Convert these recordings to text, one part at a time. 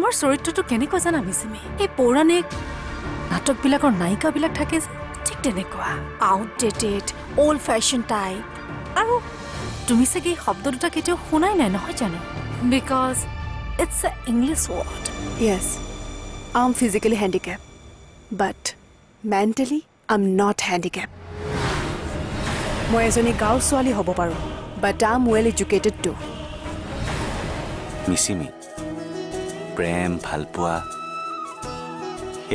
আমাৰ চৰিত্ৰটো কেনেকুৱা জানা মিছিমি এই পৌৰাণিক নাটকবিলাকৰ নায়িকাবিলাক থাকে যে ঠিক তেনেকুৱা আউটডেটেড অল্ড ফেশ্বন টাইপ আৰু তুমি চাগে এই শব্দ দুটা কেতিয়াও শুনাই নাই নহয় জানো because it's a English word Yes, I'm physically handicapped, but mentally I'm not handicapped. মই এজনী গাঁৱৰ ছোৱালী হ'ব পাৰোঁ, but I'm well educated too. Mishmi প্ৰেম ভালপোৱা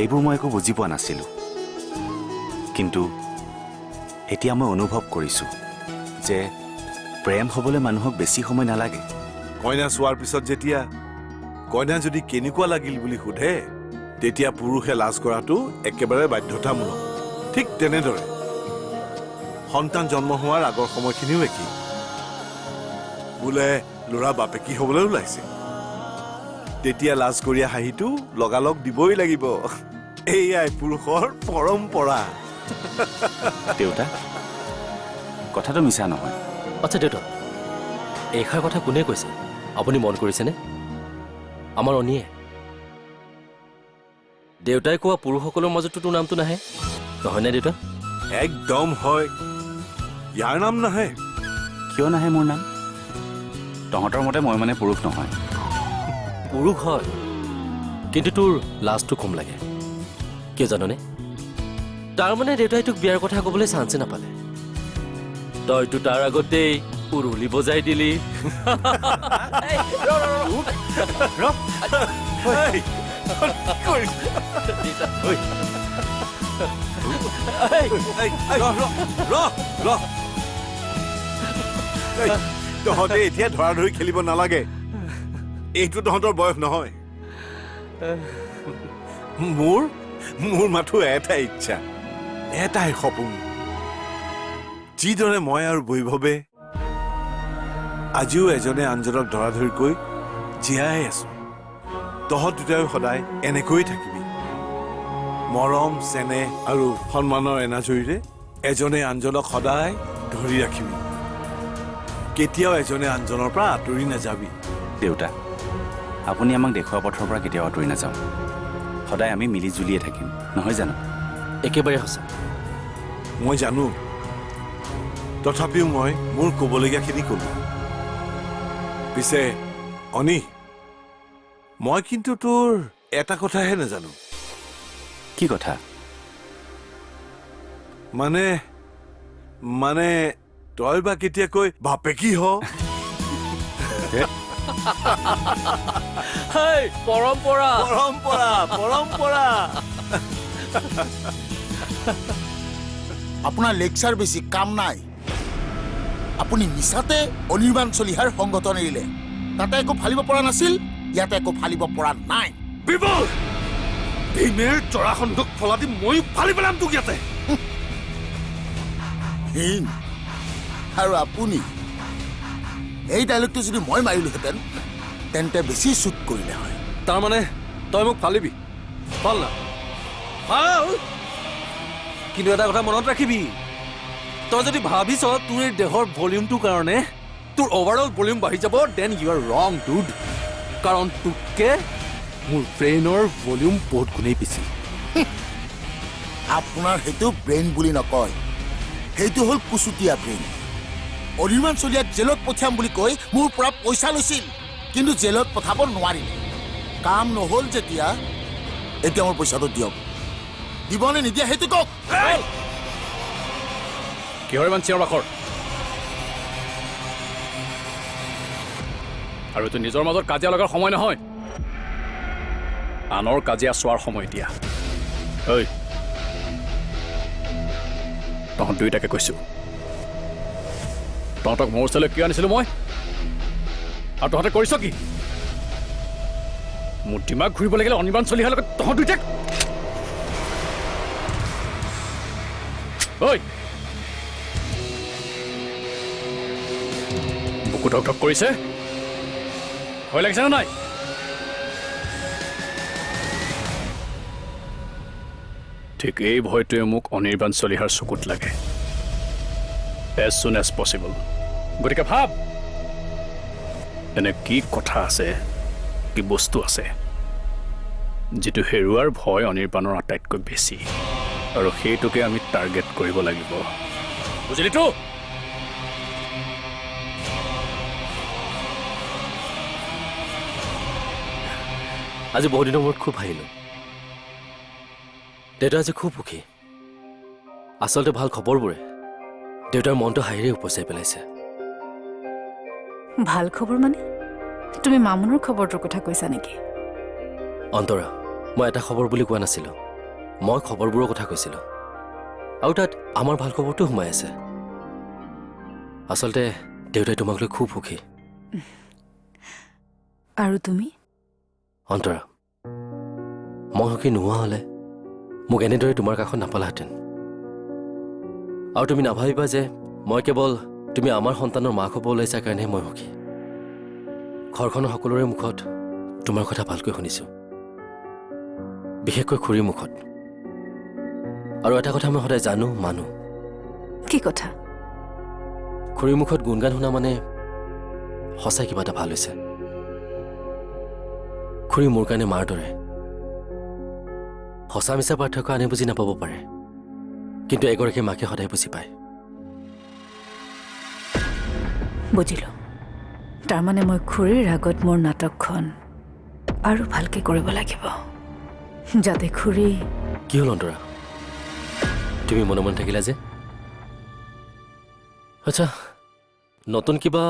এইবোৰ মই একো বুজি পোৱা নাছিলোঁ কিন্তু এতিয়া মই অনুভৱ কৰিছোঁ যে প্ৰেম হ'বলৈ মানুহক বেছি সময় নালাগে কইনা চোৱাৰ পিছত যেতিয়া কইনা যদি কেনেকুৱা লাগিল বুলি সোধে তেতিয়া পুৰুষে লাজ কৰাটো একেবাৰে বাধ্যতামূলক ঠিক তেনেদৰে সন্তান জন্ম হোৱাৰ আগৰ সময়খিনিও একেই বোলে ল'ৰা বাপেকি হ'বলৈ ওলাইছে তেতিয়া লাজ কৰিয়া হাঁহিটো লগালগ দিবই লাগিব এয়াই পুৰুষৰ পৰম্পৰা দেউতা কথাটো মিছা নহয় আচ্ছা দেউতা এইষাৰ কথা কোনে কৈছে আপুনি মন কৰিছেনে আমাৰ অনিয়ে দেউতাই কোৱা পুৰুষসকলৰ মাজতো তোৰ নামটো নাহে নহয়নে দেউতা একদম হয় ইয়াৰ নাম নাহে কিয় নাহে মোৰ নাম তহঁতৰ মতে মই মানে পুৰুষ নহয় পুৰুষ হয় কিন্তু তোৰ লাজটো কম লাগে কিয় জাননে তাৰমানে দেউতাই তোক বিয়াৰ কথা ক'বলৈ চান্সে নাপালে তইতো তাৰ আগতেই উৰুলি বজাই দিলি তহঁতে এতিয়া ধৰা ধৰি খেলিব নালাগে এইটো তহঁতৰ বয়স নহয় মোৰ মাথো এটাই ইচ্ছা এটাই সপোন যিদৰে মই আৰু বৈভৱে আজিও এজনে আনজনক ধৰাধৰিকৈ জীয়াই আছো তহঁত দুটাই সদায় এনেকৈ থাকিবি মৰম চেনেহ আৰু সন্মানৰ এনাজৰিৰে এজনে আনজনক সদায় ধৰি ৰাখিবি কেতিয়াও এজনে আনজনৰ পৰা আঁতৰি নাযাবি দেউতা আপুনি আমাক দেখুওৱা পথৰ পৰা কেতিয়াও আঁতৰি নাযাওঁ সদায় আমি মিলি জুলিয়ে থাকিম নহয় জানো একেবাৰে সঁচা মই জানো তথাপিও মই মোৰ ক'বলগীয়াখিনি ক'লো পিছে অনি মই কিন্তু তোৰ এটা কথাহে নাজানো কি কথা মানে তই বা কেতিয়াকৈ বাপেকি হ পৰম্পৰা পৰম্পৰা পৰম্পৰা আপোনাৰ লেকচাৰ বেছি কাম নাই আপুনি মিছাতে অনিৰ্বাণ চলিহাৰ সংগঠন এৰিলে তাতে একো ফালিব পৰা নাছিল ইয়াতে একো ফালিব পৰা নাই বিপুল ভীমেৰ জৰাখণ্ডক ফলা দি ময়ো ফালি পেলাম তোক ইয়াতে ভীম আৰু আপুনি এই ডাইলগটো যদি মই মাৰিলোহেঁতেন তেন্তে বেছি চুট কৰিলে হয় তাৰমানে তই মোক ফালিবি ফাল না ফাল কিন্তু এটা কথা মনত ৰাখিবি তই যদি ভাবিছ তোৰ এই দেহৰ ভলিউমটোৰ কাৰণে তোৰ অভাৰঅল ভলিউম বাঢ়ি যাব দেন ইউ আৰ ৰং ডুড কাৰণ তোতকে মোৰ ব্ৰেইনৰ ভলিউম বহুত গুণেই বেছি আপোনাৰ সেইটো ব্ৰেইন বুলি নকয় সেইটো হ'ল কুচুতীয়া ব্ৰেইন অনিৰ্বাণ চলিয়াক জেলত পঠিয়াম বুলি কৈ মোৰ পৰা পইচা লৈছিল কিন্তু জেলত পঠাব নোৱাৰিলে কাম নহ'ল যেতিয়া এতিয়া মোৰ পইচাটো দিয়ক দিবনে নিদিয়া সেইটো কওক কিহৰ ইমান চিঞৰ বাখৰ আৰু এইটো নিজৰ মাজত কাজিয়া লগাৰ সময় নহয় আনৰ কাজিয়া চোৱাৰ সময় এতিয়া ঐ তহঁত দুয়োটাকে কৈছো তহঁতক মোৰ ওচৰলৈ কিয় আনিছিলো মই আৰু তহঁতে কৰিছ কি মোৰ দিমাগ ঘূৰিব লাগিলে অনিৰ্বাণ চলিহাৰ লগত তহঁত দুয়োটাক ঐ বুকু ঢক ঢক কৰিছে ভয় লাগিছে নে নাই ঠিক এই ভয়টোৱে মোক অনিৰ্বাণ চলিহাৰ চকুত লাগে as soon as possible গতিকে ভাব এনে কি কথা আছে কি বস্তু আছে যিটো হেৰুৱাৰ ভয় অনিৰ্বাণৰ আটাইতকৈ বেছি আৰু সেইটোকে আমি টাৰ্গেট কৰিব লাগিব বুজিলিতো আজি বহু দিনৰ মূৰত খুব হাঁহিলোঁ দেউতা আজি খুব সুখী আচলতে ভাল খবৰবোৰে দেউতাৰ মনটো হাঁহিৰে উপচাই পেলাইছে ভাল খবৰ মানে তুমি মামুনৰ খবৰটোৰ কথা কৈছা নেকি অন্তৰা মই এটা খবৰ বুলি কোৱা নাছিলোঁ মই খবৰবোৰৰ কথা কৈছিলোঁ আৰু তাত আমাৰ ভাল খবৰটো সোমাই আছে আচলতে দেউতাই তোমাক লৈ খুব সুখী আৰু তুমি অন্তৰা মই সুখী নোহোৱা হ'লে মোক এনেদৰে তোমাৰ কাষত নাপালাহেঁতেন আৰু তুমি নাভাবিবা যে মই কেৱল তুমি আমাৰ সন্তানৰ মাক হ'ব ওলাইছা কাৰণেহে মই সুখী ঘৰখনৰ সকলোৰে মুখত তোমাৰ কথা ভালকৈ শুনিছোঁ বিশেষকৈ খুৰীৰ মুখত আৰু এটা কথা মই সদায় জানো মানো কি কথা খুৰীৰ মুখত গুণগান শুনা মানে সঁচাই কিবা এটা ভাল হৈছে খুৰী মোৰ কাৰণে মাৰ দৰে সঁচা মিছা পাৰ্থক্য আনে বুজি নাপাব পাৰে কিন্তু এগৰাকী মাকে সদায় বুজি পায় বুজিলোঁ তাৰমানে মই খুৰীৰ আগত মোৰ নাটকখন আৰু ভালকৈ কৰিব লাগিব যাতে খুৰী কি হ'ল অন্তৰা তুমি মনে মনে থাকিলা যে আচ্ছা নতুন কিবা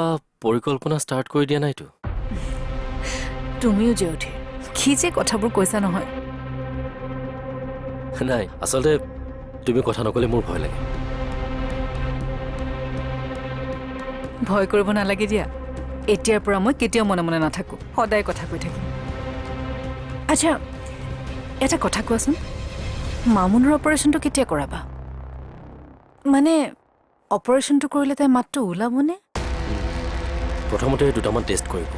পৰিকল্পনা ষ্টাৰ্ট কৰি দিয়া নাইতো তুমিও যে উঠি কি যে কথাবোৰ কৈছা নহয় নাই আচলতে তুমি কথা নক'লে মোৰ ভয় লাগে ভয় কৰিব নালাগে দিয়া এতিয়াৰ পৰা মই কেতিয়াও মনে মনে নাথাকোঁ সদায় কথা কৈ থাকিম আচ্ছা এটা কথা কোৱাচোন মামুনৰ অপাৰেশ্যনটো কেতিয়া কৰাবা মানে অপাৰেশ্যনটো কৰিলে তাই মাতটো ওলাবনে প্ৰথমতে দুটামান টেষ্ট কৰিব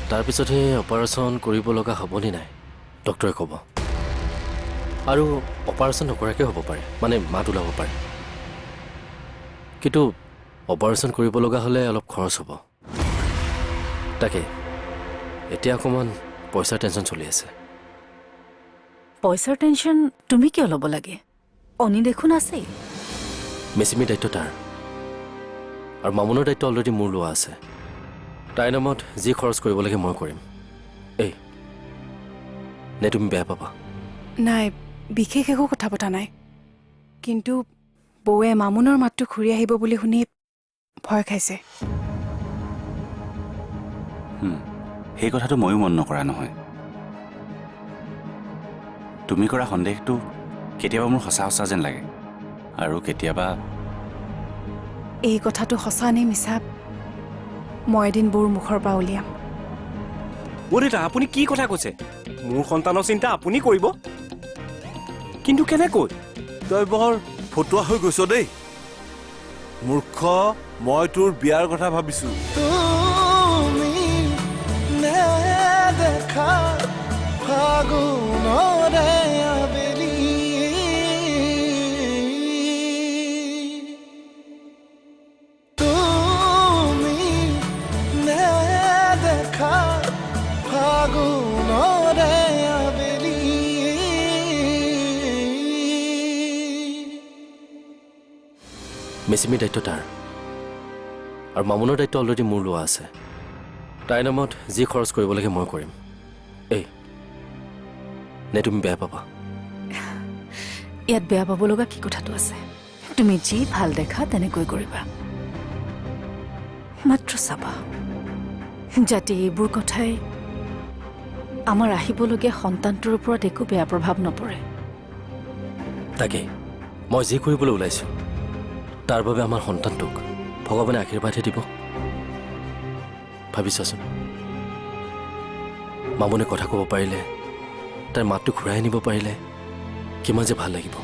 তাৰপিছতহে অপাৰেশ্যন কৰিব লগা হ'বনে নাই ডক্টৰে ক'ব আৰু অপাৰেশ্যন নকৰাকৈ হ'ব পাৰে মানে মাত ওলাব পাৰে কিন্তু অপাৰেশ্যন কৰিব লগা হ'লে অলপ খৰচ হ'ব তাকে এতিয়া অকণমান পইচাৰ টেনশ্যন চলি আছে পইচাৰ টেনশ্যন তুমি কিয় ল'ব লাগে অনি দেখোন আছেই মেচিমিৰ দায়িত্ব তাৰ আৰু মামুনৰ দায়িত্ব অলৰেডি মোৰ লোৱা আছে তাইৰ নামত যি খৰচ কৰিব লাগে মই কৰিম এই নে তুমি বেয়া পাবা নাই বিশেষ একো কথা পতা নাই কিন্তু বৌৱে মামুনৰ মাতটো ঘূৰি আহিব বুলি শুনি ভয় খাইছে সেই কথাটো ময়ো মন নকৰা নহয় তুমি কৰা সন্দেহটো কেতিয়াবা মোৰ সঁচা সঁচা যেন লাগে আৰু কেতিয়াবা এই কথাটো সঁচা নে মিছা মই এদিন বৌৰ মুখৰ পৰা উলিয়াম দেউতা আপুনি কি কথা কৈছে মোৰ সন্তানৰ চিন্তা আপুনি কৰিব কিন্তু কেনেকৈ তই বৰ ফটুৱা হৈ গৈছ দেই মূৰ্খ মই তোৰ বিয়াৰ কথা ভাবিছো মেচিমিৰ দায়িত্ব তাৰ আৰু মামুনৰ দায়িত্ব অলৰেডি মোৰ লোৱা আছে তাইৰ নামত যি খৰচ কৰিব লাগে মই কৰিম এই নে তুমি বেয়া পাবা ইয়াত বেয়া পাব লগা কি কথাটো আছে তুমি যি ভাল দেখা তেনেকৈ কৰিবা মাত্ৰ চাবা যাতে এইবোৰ কথাই আমাৰ আহিবলগীয়া সন্তানটোৰ ওপৰত একো বেয়া প্ৰভাৱ নপৰে তাকে মই যি কৰিবলৈ ওলাইছোঁ তাৰ বাবে আমাৰ সন্তানটোক ভগৱানে আশীৰ্বাদহে দিব ভাবিছাচোন মামুনে কথা ক'ব পাৰিলে তাইৰ মাতটো ঘূৰাই আনিব পাৰিলে কিমান যে ভাল লাগিব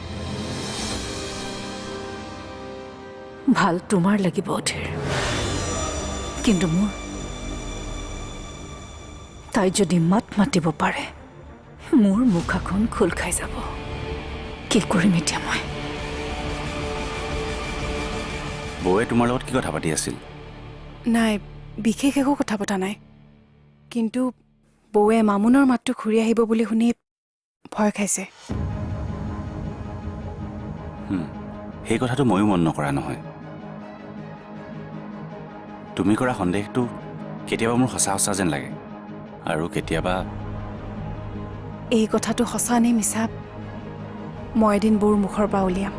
ভাল তোমাৰ লাগিব অধীৰ কিন্তু মোৰ তাই যদি মাত মাতিব পাৰে মোৰ মুখাখন খোল খাই যাব কি কৰিম এতিয়া মই বৌয়ে তোমাৰ লগত কি কথা পাতি আছিল নাই বিশেষ একো কথা পতা নাই কিন্তু বৌৱে মামুনৰ মাতটো ঘূৰি আহিব বুলি শুনি ভয় খাইছে। সেই কথাটো ময়ো মন নকৰা নহয়। তুমি কৰা সন্দেহটো কেতিয়াবা মোৰ সঁচা সঁচা যেন লাগে, আৰু কেতিয়াবা এই কথাটো সঁচা নে মিছা মই এদিন বৌৰ মুখৰ পৰা উলিয়াম।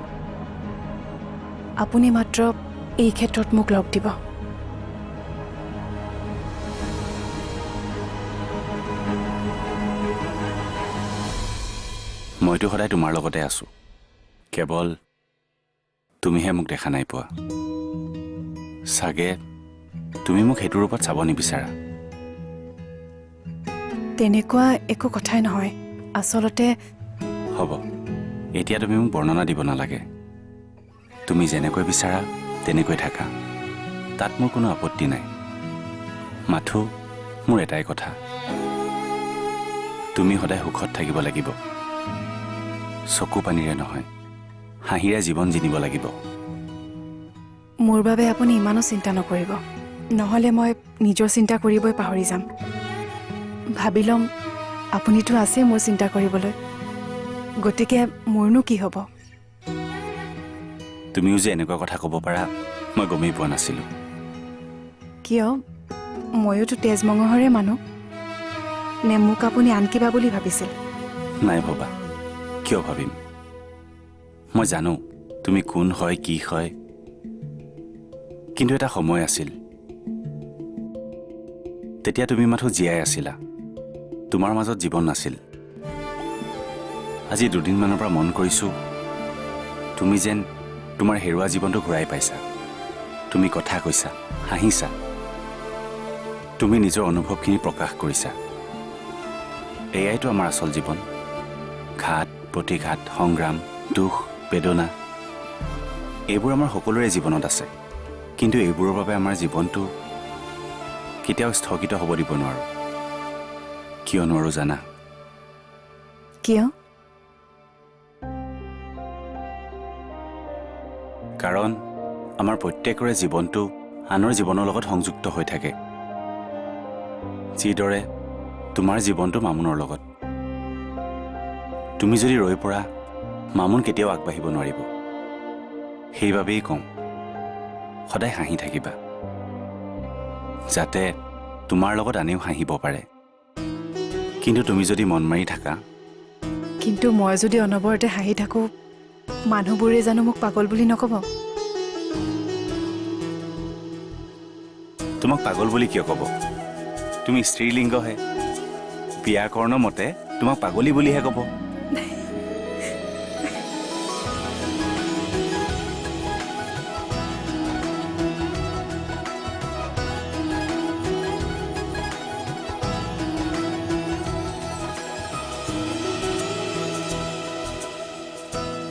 আপুনি মাত্ৰ এই ক্ষেত্ৰত মোক লগ দিব। মইতো সদায় তোমাৰ লগতে আছোঁ, কেৱল তুমিহে মোক দেখা নাই পোৱা। চাগে তুমি মোক সেইটো ৰূপত চাব নিবিচাৰা। তেনেকুৱা একো কথাই নহয়। আচলতে হ'ব, এতিয়া তুমি মোক বৰ্ণনা দিব নালাগে। তুমি যেনেকৈ বিচাৰা তেনেকৈ থাকা, তাত মোৰ কোনো আপত্তি নাই। মাথো মোৰ এটাই কথা, তুমি সদায় সুখত থাকিব লাগিব। চকু পানীৰে নহয়, হাঁহিৰে জীৱন জিনিব লাগিব। মোৰ বাবে আপুনি ইমানো চিন্তা নকৰিব, নহ'লে মই নিজৰ চিন্তা কৰিবই পাহৰি যাম। ভাবি ল'ম আপুনিতো আছে মোৰ চিন্তা কৰিবলৈ, গতিকে মোৰনো কি হ'ব। তুমিও যে এনেকুৱা কথা ক'ব পাৰা মই গমেই পোৱা নাছিলোঁ। কিয়, ময়োতো তেজ মঙহৰে মানুহ। নে মোক আপুনি আন কিবা বুলি ভাবিছিল? নাই ভবা, কিয় ভাবিম। মই জানো তুমি কোন হয় কি হয়, কিন্তু এটা সময় আছিল, তেতিয়া তুমি মাথো জীয়াই আছিলা, তোমাৰ মাজত জীৱন নাছিল। আজি দুদিনমানৰ পৰা মন কৰিছোঁ তুমি যেন তোমাৰ হেৰুৱা জীৱনটো ঘূৰাই পাইছা। তুমি কথা কৈছা, হাঁহিছা, তুমি নিজৰ অনুভৱখিনি প্ৰকাশ কৰিছা। এয়াইতো আমাৰ আচল জীৱন। ঘাত প্ৰতিঘাত, সংগ্ৰাম, দুখ, বেদনা, এইবোৰ আমাৰ সকলোৰে জীৱনত আছে, কিন্তু এইবোৰৰ বাবে আমাৰ জীৱনটো কেতিয়াও স্থগিত হ'ব দিব নোৱাৰোঁ। কিয় নোৱাৰোঁ জানা? কিয়? কাৰণ আমাৰ প্ৰত্যেকৰে জীৱনটো আনৰ জীৱনৰ লগত সংযুক্ত হৈ থাকে। যিদৰে তোমাৰ জীৱনটো মামুনৰ লগত। তুমি যদি ৰৈ পৰা, মামুন কেতিয়াও আগবাঢ়িব নোৱাৰিব। সেইবাবেই কওঁ, সদায় হাঁহি থাকিবা, যাতে তোমাৰ লগত আনেও হাঁহিব পাৰে। কিন্তু তুমি যদি মন মাৰি থাকা, কিন্তু মই যদি অনবৰতে হাঁহি থাকোঁ, মানুহবোৰে জানো মোক পাগল বুলি নক'ব? তোমাক পাগল বুলি কিয় ক'ব? তুমি স্ত্ৰীলিংগহে। ব্যাকৰণ মতে তোমাক পাগলী বুলিহে ক'ব।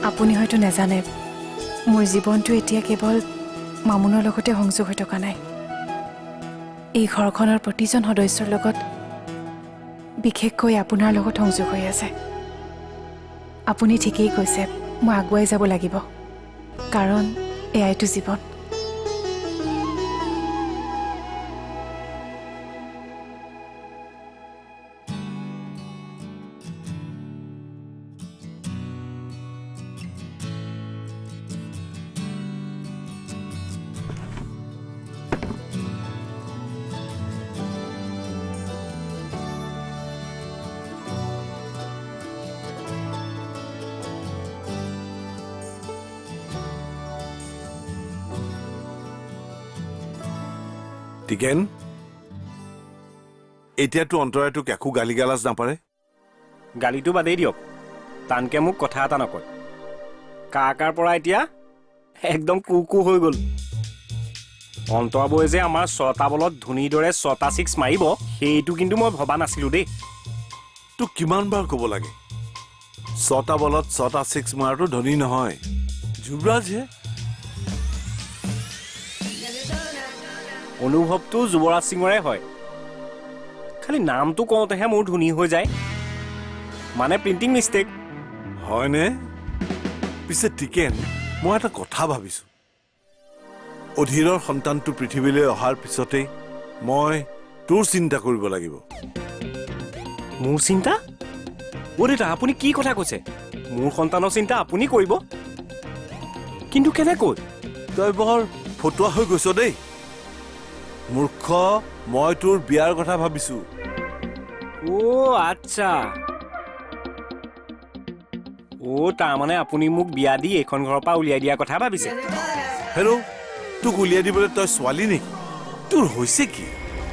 আপুনি হয়তো নেজানে, মোৰ জীৱনটো এতিয়া কেৱল মামুনৰ লগতে সংযোগ হৈ থকা নাই। এই ঘৰখনৰ প্ৰতিজন সদস্যৰ লগত, বিশেষকৈ আপোনাৰ লগত সংযোগ হৈ আছে। আপুনি ঠিকেই কৈছে, মই আগুৱাই যাব লাগিব, কাৰণ এয়াইতো জীৱন। টিকেন, এতিয়াতো অন্তৰাই তোক একো গালি গালাজ নাপাৰে? গালিটো বাদেই দিয়ক, টানকে মোক কথা এটা নকয়। কাকাৰ পৰা এতিয়া একদম কুকু হৈ গ'ল। অন্তৰাবয়ে যে আমাৰ 6টা বলত ধোনীৰ দৰে 6টা 6 মাৰিব, সেইটো কিন্তু মই ভবা নাছিলোঁ দেই। তোক কিমান বাৰ ক'ব লাগে, 6টা বলত 6টা 6 মৰাটো ধনী নহয়, যুৱৰাজহে। অনুভৱটো যুৱৰাজ সিঙৰে হয়, খালি নামটো কওঁতেহে মোৰ ধোনী হৈ যায়, মানে প্ৰিণ্টিং মিষ্টেক। হয়নে? পিছে টিকেন, মই এটা কথা ভাবিছোঁ। অধীৰৰ সন্তানটো পৃথিৱীলৈ অহাৰ পিছতেই মই তোৰ চিন্তা কৰিব লাগিব। মোৰ চিন্তা? অ' দেউতা আপুনি কি কথা কৈছে মোৰ সন্তানৰ চিন্তা আপুনি কৰিব কিন্তু কেনেকৈ তই বৰ ফটুৱা হৈ গৈছ দেই মূৰ্খ মই তোৰ বিয়াৰ কথা ভাবিছো অ' আচ্ছা অ' তাৰমানে আপুনি মোক বিয়া দি এইখন ঘৰৰ পৰা উলিয়াই দিয়াৰ কথা ভাবিছে হেৰৌ তোক উলিয়াই দিবলৈ তই ছোৱালী নেকি তোৰ হৈছে কি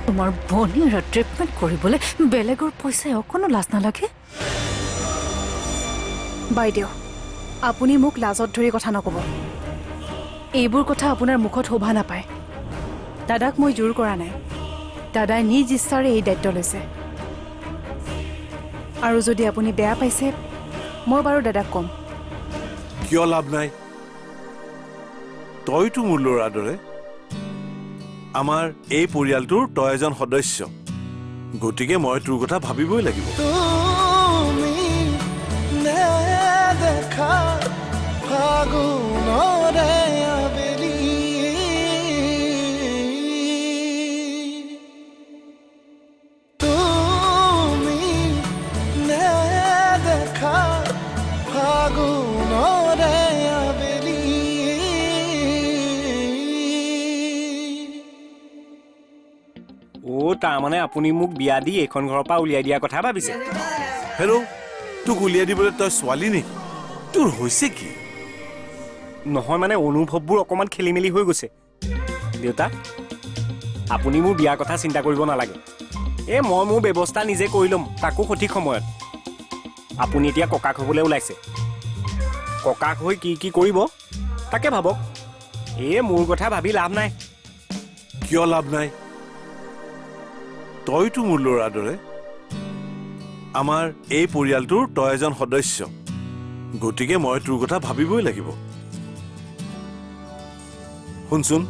তোমাৰ ভনীৰ ট্ৰিটমেণ্ট কৰিবলৈ বেলেগৰ পইচাই অকণো লাজ নালাগে বাইদেউ আপুনি মোক লাজত ধৰি কথা নক'ব এইবোৰ কথা আপোনাৰ মুখত শোভা নাপায় দাদাক মই জোৰ কৰা নাই দাদাই নিজ ইচ্ছাৰে এই দায়িত্ব লৈছে আৰু যদি আপুনি বেয়া পাইছে মই বাৰু দাদাক ক'ম কিয় লাভ নাই তইতো মোৰ ল'ৰাৰ দৰে আমাৰ এই পৰিয়ালটোৰ তই এজন সদস্য গতিকে মই তোৰ কথা ভাবিবই লাগিব অ' তাৰমানে আপুনি মোক বিয়া দি এইখন ঘৰৰ পৰা উলিয়াই দিয়াৰ কথা ভাবিছে হেৰৌ তোক উলিয়াই দিবলৈ তই ছোৱালী নেকি তোৰ হৈছে কি নহয় মানে অনুভৱবোৰ অকণমান খেলি মেলি হৈ গৈছে দেউতা আপুনি মোৰ বিয়াৰ কথা চিন্তা কৰিব নালাগে মই মোৰ ব্যৱস্থা নিজে কৰি ল'ম তাকো সঠিক সময়ত আপুনি এতিয়া ককাক হ'বলৈ ওলাইছে ককাক হৈ কি কি কৰিব তাকে ভাবক মোৰ কথা ভাবি লাভ নাই কিয় লাভ নাই তইতো মোৰ ল'ৰাৰ দৰে আমাৰ এই পৰিয়ালটোৰ তই এজন সদস্য গতিকে মই তোৰ কথা ভাবিবই লাগিব শুনচোন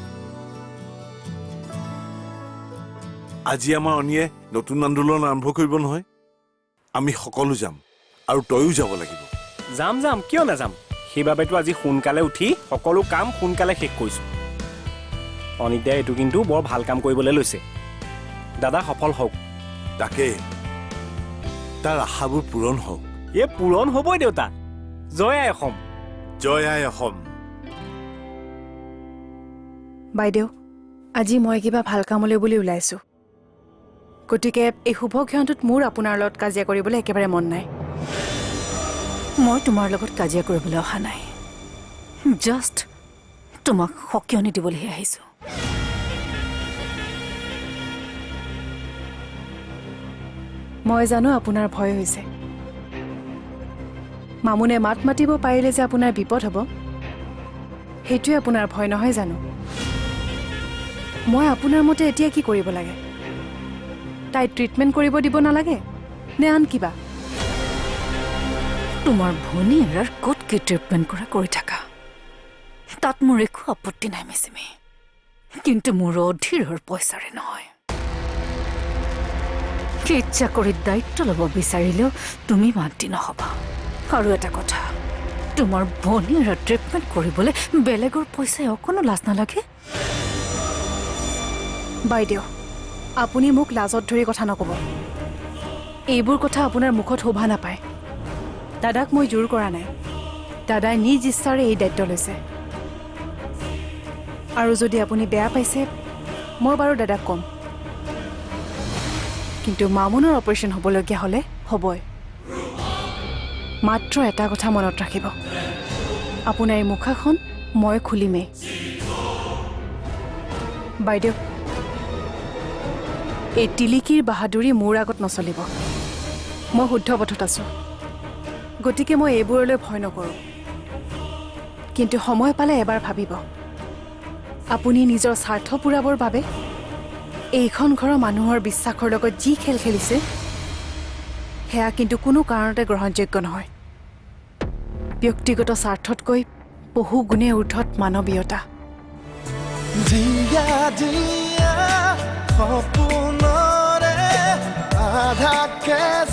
আজি আমাৰ অনিয়ে নতুন আন্দোলন আৰম্ভ কৰিব নহয় আমি সকলো যাম আৰু তয়ো যাব লাগিব যাম কিয় নাযাম সেইবাবেতো আজি সোনকালে উঠি সকলো কাম সোনকালে শেষ কৰিছোঁ অনিতাই এইটো কিন্তু বৰ ভাল কাম কৰিবলৈ লৈছে দাদা সফল হওক তাকে তাৰ আশাবোৰ পূৰণ হওক পূৰণ হ'বই দেউতা জয় আই অসম জয় আই অসম বাইদেউ আজি মই কিবা ভাল কামলৈ বুলি ওলাইছোঁ গতিকে এই শুভ ক্ষণটোত মোৰ আপোনাৰ লগত কাজিয়া কৰিবলৈ একেবাৰে মন নাই মই তোমাৰ লগত কাজিয়া কৰিবলৈ অহা নাই জাষ্ট তোমাক সকিয়নি দিবলৈহে আহিছোঁ মই জানো আপোনাৰ ভয় হৈছে মামুনে মাত মাতিব পাৰিলে যে আপোনাৰ বিপদ হ'ব সেইটোৱে আপোনাৰ ভয় নহয় জানো মই আপোনাৰ মতে এতিয়া কি কৰিব লাগে তাই ট্ৰিটমেণ্ট কৰিব দিব নালাগে নে আন কিবা তোমাৰ ভনীৰ ক'ত কি ট্ৰিটমেণ্ট কৰি থাকা তাত মোৰ একো আপত্তি নাই মিচিমি কিন্তু মোৰ অধীৰৰ পইচাৰে নহয় ইচ্ছা কৰি দায়িত্ব ল'ব বিচাৰিলেও তুমি মান্তি নহবা আৰু এটা কথা তোমাৰ ভনীৰ ট্ৰিটমেণ্ট কৰিবলৈ বেলেগৰ পইচাই অকণো লাজ নালাগে বাইদেউ আপুনি মোক লাজত ধৰি কথা নক'ব এইবোৰ কথা আপোনাৰ মুখত শোভা নাপায় দাদাক মই জোৰ কৰা নাই দাদাই নিজ ইচ্ছাৰে এই দায়িত্ব লৈছে আৰু যদি আপুনি বেয়া পাইছে মই বাৰু দাদাক ক'ম কিন্তু মামুনৰ অপাৰেশ্যন হ'বলগীয়া হ'লে হ'বই মাত্ৰ এটা কথা মনত ৰাখিব আপোনাৰ এই মুখাখন মই খুলিমেই বাইদেউ এই টিলিকিৰ বাহাদুৰি মোৰ আগত নচলিব মই শুদ্ধ পথত আছোঁ গতিকে মই এইবোৰলৈ ভয় নকৰোঁ কিন্তু সময় পালে এবাৰ ভাবিব আপুনি নিজৰ স্বাৰ্থ পূৰাবৰ বাবে এইখন ঘৰৰ মানুহৰ বিশ্বাসৰ লগত যি খেল খেলিছে সেয়া কিন্তু কোনো কাৰণতে গ্ৰহণযোগ্য নহয় ব্যক্তিগত স্বাৰ্থতকৈ বহু গুণে ঊৰ্ধত মানৱীয়তা সপোনৰে আধা কেঁচা